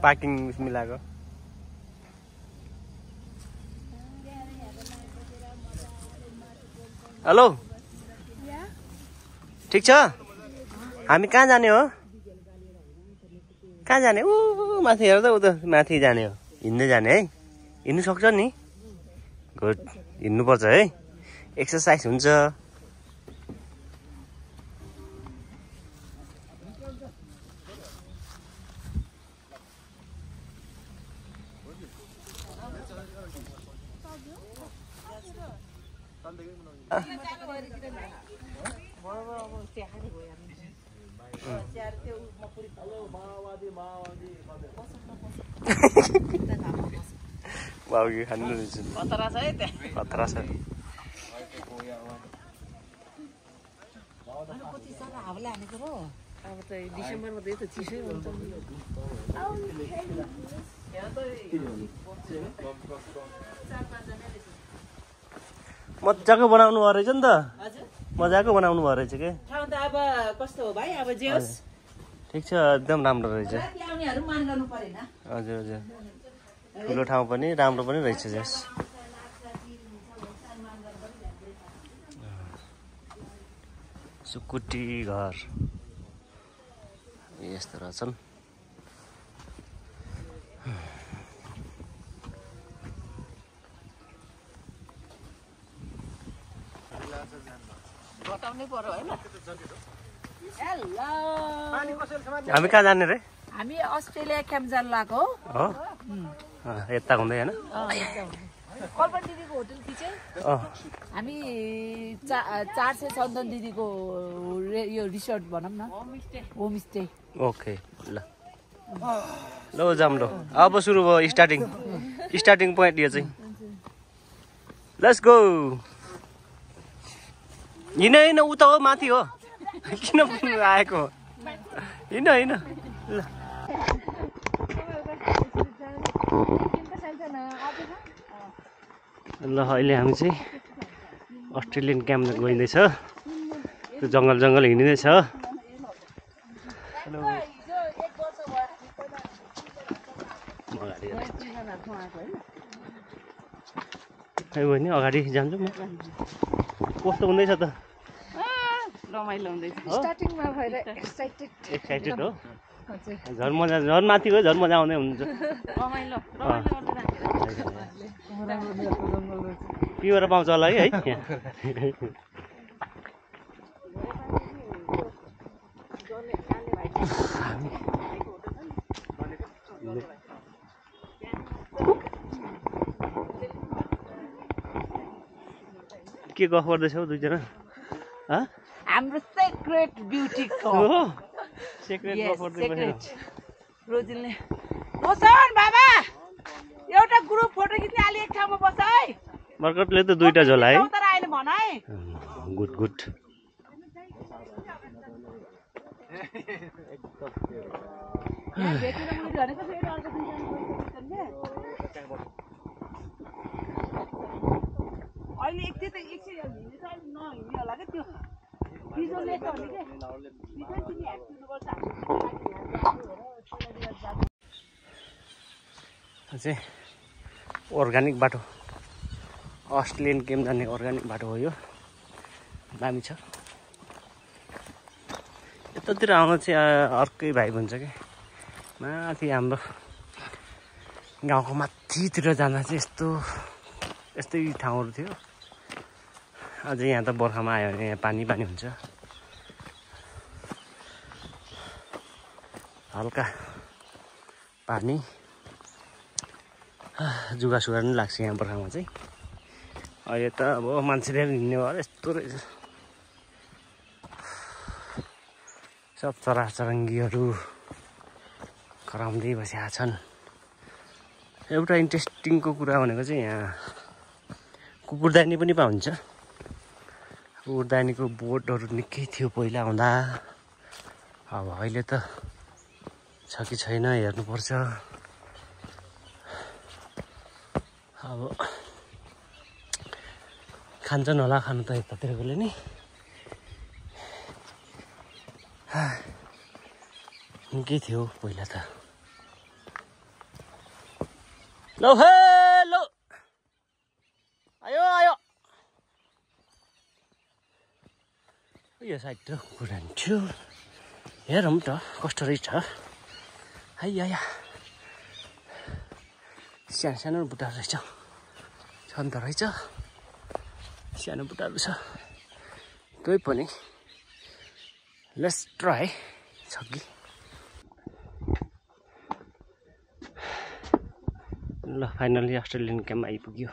Parking मिलाएको hello ठिक छ हामी कहाँ जाने हो कहाँ जाने माथि हेर त उता माथि जाने हो हिँड्दै जाने है हिँड्नु सक्छ नि गुड हिँड्नुपर्छ है एक्सर्साइज हुन्छ बाउगी खानु खतरा छ है त्यहाँ खतरा छ अब त डिसेम्बरमा त यस्तो चिसै हुन्छ मजाको बनाउनु भयो रहेछ नि त मजाको बनाउनु भयो रहेछ के ठाउँ त अब कस्तो हो भाइ अब जे होस् ठिक छ एकदम राम्रो रहेछ ल्याउनेहरु मान गर्नु परेन हजुर हजुर ठुलो ठाउँ पनि राम्रो पनि रहेछ जस सुकुटी घर यस्तो रहेछन् बताउनै पर्यो हैन हेलो हामी कहाँ जाने रे हामी अस्ट्रेलिया क्याम्प जान लागेको हो यता हुँदै हैन कल्पना दिदीको होटल थिचे हामी 456 दिदीको यो रिसोर्ट भनौं न होमस्टे ओके ल लो जाम लो अब सुरु भयो स्टार्टिङ पोइन्ट यो चाहिँ लेट्स गो हिँड उता हो माथि हो किन आएको हिँड ल ल अहिले हामी चाहिँ अस्ट्रेलियन क्याम्प गइँदैछ त्यो जङ्गल हिँडिँदैछ नि अगाडि जान्छु म कस्तो हुँदैछ त रमाइलो हुँदैछ स्टार्टिङमा भएर एक्साइटेड हो झन् माथि गयो झन् मजा आउँदै हुन्छ रमाइलो पिउरा पाउँछ होला है के गफ गर्दैछौ दुईजना हाम्रो सेक्रेट ब्युटी हो सेक्रेट गफ गर्दै रोजिलले रोशन बाबा एउटा ग्रुप फोटो खिच्ने अलि एक ठाउँमा बस है बर्कतले त दुईटा झोला है तर आइले भन है गुड भेटेर मैले भनेको फेरि अर्को अहिले एकछिन नहिँड्ने होला क्या त्यो बिजोले त भने के बिजो तिमी ह्याक्नुपर्छ चाहिँ अर्ग्यानिक बाटो अस्ट्रेलियन क्याम्प जाने अर्ग्यानिक बाटो हो यो दामी छ यतातिर आउन चाहिँ अर्कै भाइब हुन्छ क्या माथि हाम्रो गाउँको माथितिर जाँदा चाहिँ यस्तै ठाउँहरू थियो अझै यहाँ त बर्खामा आयो भने यहाँ पानी हुन्छ हल्का पानी जुगासुगा पनि लाग्छ यहाँ बर्खामा चाहिँ अहिले त अब मान्छेले हिँड्ने भएर यस्तो रहेछ सब चराचुरुङ्गीहरू कराउँदै बसेका छन् एउटा इन्ट्रेस्टिङको कुरा भनेको चाहिँ यहाँ कुकुरदानी पनि पाउँछ कुकुरदानीको बोटहरू निकै थियो पहिला आउँदा अब अहिले त छ कि छैन हेर्नुपर्छ। अब खान्छन् होला, खानु त यतातिरकोले नि। निकै थियो पहिला त। लो हे लो, आयो आयो। यो साइड त गुरान्थ्यो, हेरौँ त कस्तो रहेछ। हैया सानो सानो बुट्टाहरू रहेछ, छन् त रहेछ सानो बुट्टाहरू छ। कोही पनि लेट्स ट्राई छ कि। ल फाइनली अस्ट्रेलियन क्याम्प आइपुग्यो।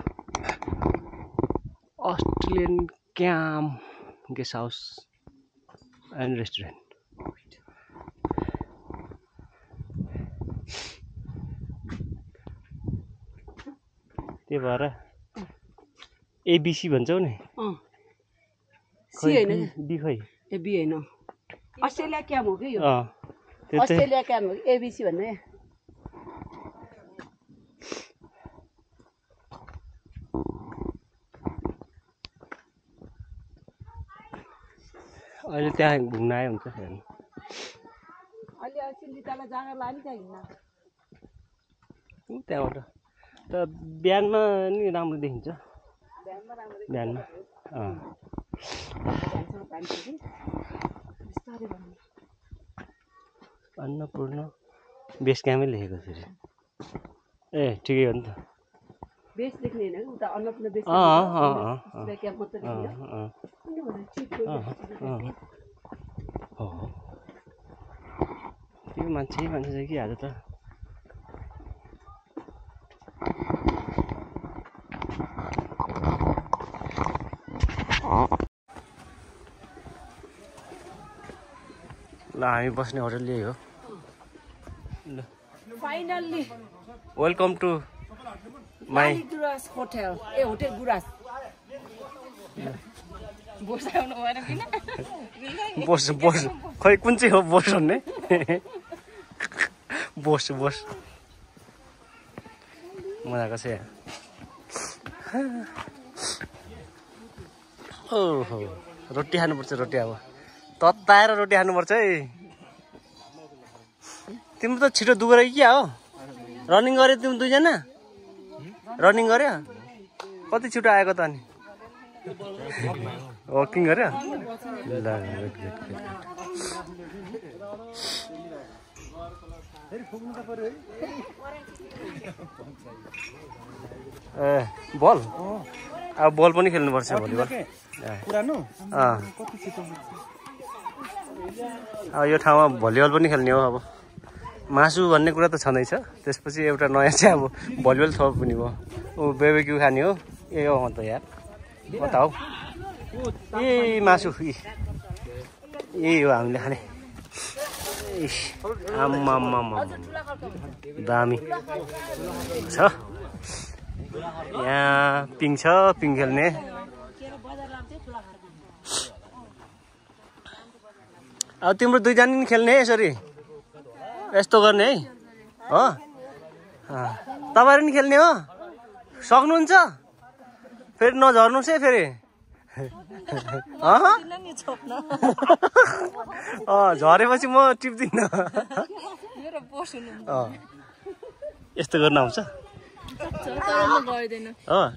Australian camp guest house and restaurant. त्यही भएर एबिसी भन्छौ नि। सी होइन, बी खै ए बी होइन, अस्ट्रेलिया क्याम्प हो कि यो। त्यो चाहिँ अस्ट्रेलिया क्याम्प हो कि एबिसी भन्ने। अहिले त्यहाँ घुम्न आयो हुन्छ हेर्नु। अहिले सिन्जितालाई जाँगर लाने त्यहाँ हिँड्न। त्यहाँबाट त बिहानमा नि राम्रो देखिन्छ। बिहानमा अन्नपूर्ण बेस क्याम्पै लेखेको फेरि। ए ठिकै हो नि त। बेस लेख्ने होइन, उता अन्नपूर्ण बेस क्याम्प मात्रै लेख्ने हो। त्यो मान्छे चाहिँ कि आज त ल हामी बस्ने होटल यही हो। ल finally welcome to my Guras hotel. ए होटल गुरास। बोस बोस खै कुन चाहिँ हो बोस भन्ने? बोस बोस मजाको छ यहाँ। ओहो रोटी खानुपर्छ। रोटी अब तताएर रोटी खानुपर्छ है। तिम्रो त छिटो दुगो कि क्या हो? रनिङ गर्यो तिमी दुईजना? रनिङ गर्यो? कति छिटो आएको त अनि? वकिङ गर्यो? ल ए बल? अब बल पनि खेल्नुपर्छ भलिबल। अब यो ठाउँमा भलिबल पनि खेल्ने हो। अब मासु भन्ने कुरा त छँदैछ, त्यसपछि एउटा नयाँ चाहिँ अब भलिबल थप पनि भयो। ऊ बेबिक्यू खाने हो। ए हो त यार कता हौ? ए मासु यही हो हामीले खाने। आम्मामा दामी छ। यहाँ पिङ छ, पिङ खेल्ने। अब तिम्रो दुईजना नि खेल्ने यसरी यस्तो गर्ने है हो? तपाईँहरू नि खेल्ने हो? सक्नुहुन्छ? फेरि नझर्नुहोस् है फेरि। झरेपछि म टिप्दिनँ। यस्तो गर्न आउँछ?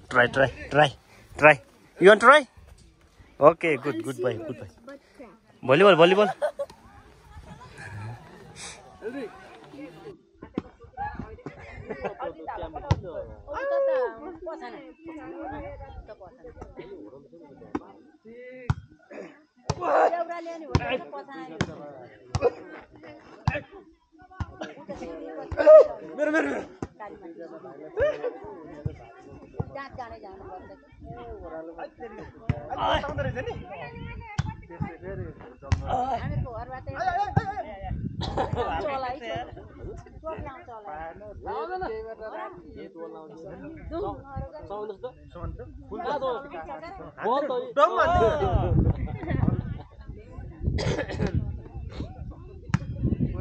Try try try try. You want try? Okay good good by good by. Volleyball volleyball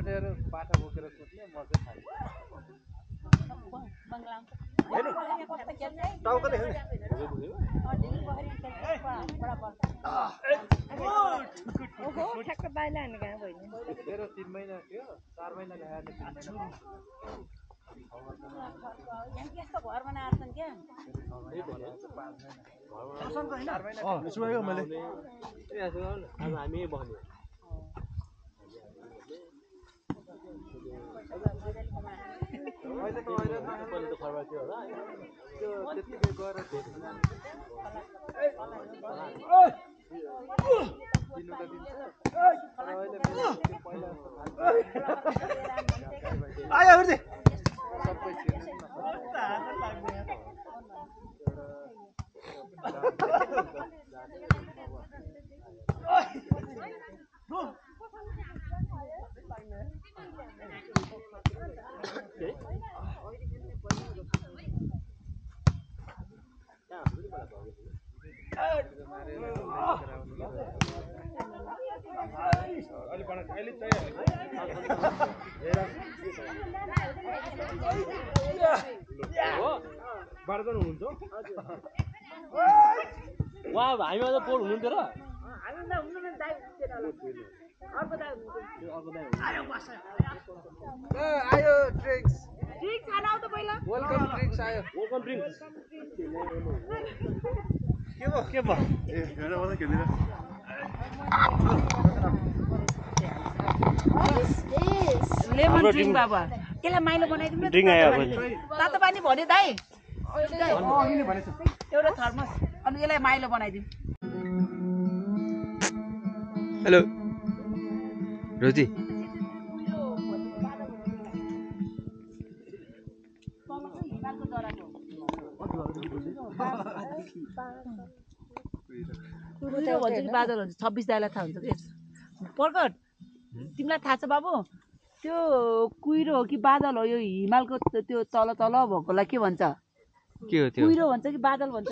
उठेर पाठा बोकेर कुद्ने म चाहिँ खाली मेरो 3 महिना थियो 4 महिना ल्याएर 3 महिना यस्तो घर बनाएर छन् क्या आज हामी बस्ने अहिले त खबर थियो होला त्यो त्यतिकै गएर दिनु त दिन्छ अहिले पहिला आयो हर्जे सबै बार्गन हुनुहुन्छ उहाँ हामीमा त पोल हुनुहुन्थ्यो र आयो ड्रिंक्स खाना आऊ त पहिला वेलकम ड्रिंक्स आयो वेलकम ड्रिङ्क्स के भयो के भयो ए हेर्न मलाई खेल्दिन लेमन ड्रिंक बाबा यसलाई माइलो बनाइदिनु न ड्रिङ्क आयो तातो पानी भन्यो दाइ एउटा थर्मस अनि यसलाई माइलो बनाइदिउँ हेलो रोजी बादल हुन्छ 26 दाइलाई थाहा हुन्छ कि प्रकट तिमीलाई थाहा छ बाबु त्यो कुहिरो हो कि बादल हो यो हिमालको त्यो तल तल भएकोलाई के भन्छ के हो त्यो कुहिरो भन्छ कि बादल भन्छ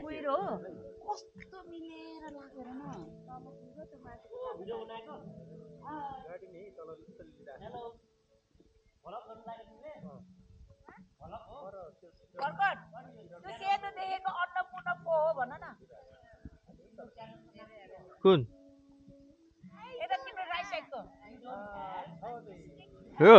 कुहिरो हो कस्तो मिलेर लागेर न कर्कट त्यो सेतो देखेको अन्नपूर्ण पो हो भन न कुन यता तिम्रो राइट साइडको हो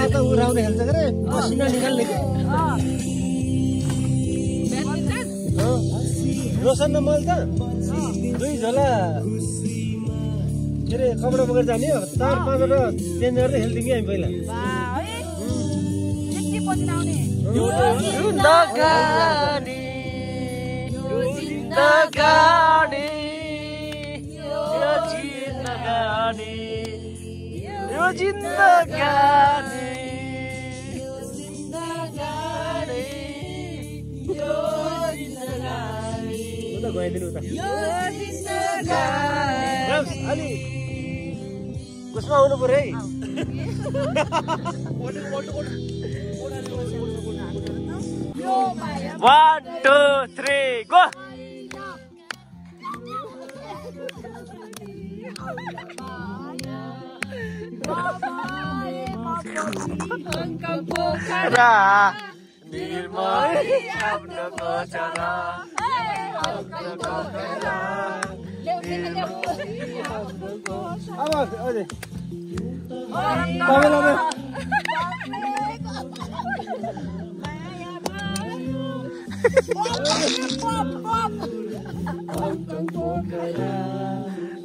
त उराउने खेल्छ के पसिना निकाल्ने कि रोशन र मैले त 2 झोला के अरे कपडा बोकेर जाने हो 4-5 वटा चेन्ज गर्दै खेल्थ्यौँ कि हामी पहिला गइदिनु त अलि कसमा आउनु पर्यो है 1 2 3 गो निर्मल आफ्नो कोचरा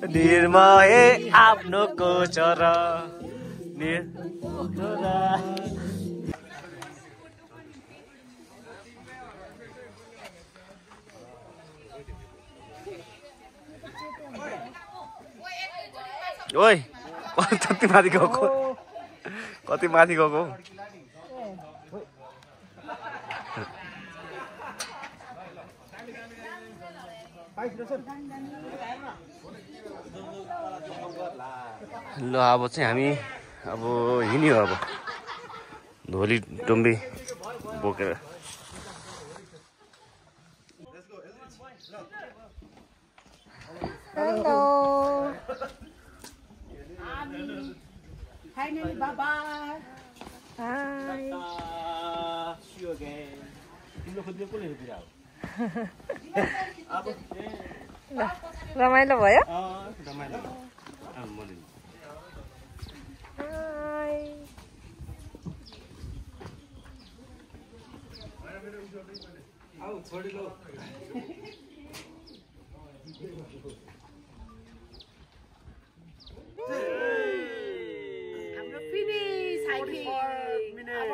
निर्मय आफ्नो कोचरा ओइ कति माथि गएको कति माथि गएको ल अब चाहिँ हामी अब हिँड्यो अब धोली डुम्बी बोकेर हेलो फाइनली बाबा हाय रमाइलो भयो हाय हाम्रो फिनिस हाइकिङ अब